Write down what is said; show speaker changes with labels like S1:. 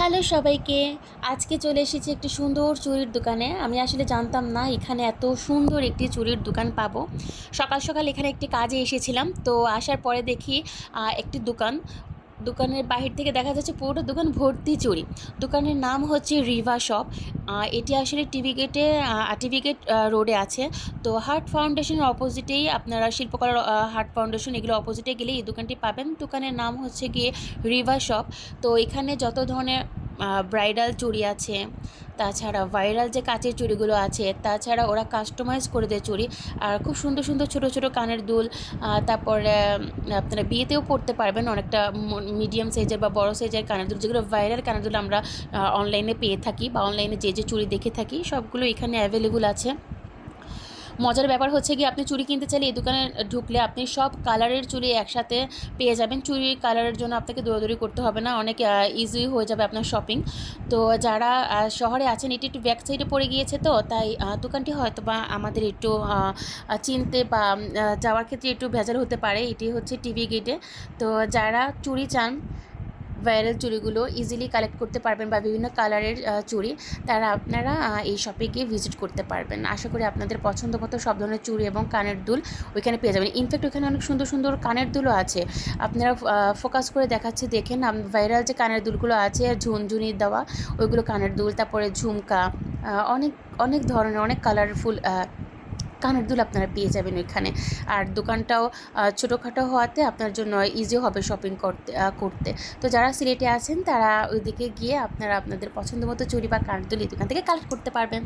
S1: Hello সবাইকে। আজকে চলে এসেছি একটি সুন্দর চুড়ির দোকানে। আমি আসলে জানতাম না এখানে এত সুন্দর একটি চুড়ির দোকান পাবো। সকাল সকাল এখানে একটি কাজে এসেছিলাম, তো আসার পরে দেখি একটি দোকানের বাহির থেকে দেখা যাচ্ছে পুরোটা দোকান ভর্তি চুড়ি। দোকানের নাম হচ্ছে রিভা শপ। এটি আসলে টিভি গেট রোডে আছে। তো হার্ট ফাউন্ডেশনের অপোজিটেই আপনারা শিল্পকলার হার্ট ফাউন্ডেশন এগুলো অপোজিটে গেলে এই দোকানটি পাবেন। দোকানের নাম হচ্ছে গিয়ে রিভা শপ। তো এখানে যত ধরনের ব্রাইডাল চুড়ি আছে, তাছাড়া ভাইরাল যে কাচের চুড়িগুলো আছে, তাছাড়া ওরা কাস্টমাইজ করে দেয় চুড়ি। আর খুব সুন্দর সুন্দর ছোটো ছোটো কানের দুল, তারপরে আপনারা বিয়েতেও পরতে পারবেন অনেকটা মিডিয়াম সাইজের বা বড় সাইজের কানের দুল, যেগুলো ভাইরাল কানের দুল আমরা অনলাইনে পেয়ে থাকি বা অনলাইনে যে চুড়ি দেখে থাকি সবগুলো এখানে অ্যাভেলেবল আছে। মজার ব্যাপার হচ্ছে কি, আপনি চুড়ি কিনতে চাইলে এই দোকানে ঢুকলে আপনি সব কালারের চুড়ি একসাথে পেয়ে যাবেন। চুড়ির কালারের জন্য আপনাকে দৌড়াদৌড়ি করতে হবে না, অনেক ইজি হয়ে যাবে আপনার শপিং। তো যারা শহরে আছেন, এটি একটু ব্যাক সাইডে পড়ে গিয়েছে, তো তাই দোকানটি হয়তো বা আমাদের একটু চিনতে বা যাওয়ার ক্ষেত্রে একটু ভেজাল হতে পারে। এটি হচ্ছে টিভি গেটে। তো যারা চুড়ি চান, ভাইরাল চুড়িগুলো ইজিলি কালেক্ট করতে পারবেন বা বিভিন্ন কালারের চুড়ি, তারা আপনারা এই শপে গিয়ে ভিজিট করতে পারবেন। আশা করি আপনাদের পছন্দ মতো সব ধরনের চুড়ি এবং কানের দুল ওইখানে পেয়ে যাবেন। ইনফ্যাক্ট ওইখানে অনেক সুন্দর সুন্দর কানের দুলও আছে। আপনারা ফোকাস করে দেখাচ্ছি দেখেন, ভাইরাল যে কানের দুলগুলো আছে ঝুনঝুনি দেওয়া ওইগুলো কানের দুল, তারপরে ঝুমকা, অনেক অনেক ধরনের অনেক কালারফুল কানের দুল আপনারা পেয়ে যাবেন ওইখানে। আর দোকানটাও ছোটোখাটো হওয়াতে আপনার জন্য ইজি হবে শপিং করতে। তো যারা সিলেটে আছেন তারা ওইদিকে গিয়ে আপনারা আপনাদের পছন্দ মতো চুড়ি বা কানের দুল এই দোকান থেকে কালেক্ট করতে পারবেন।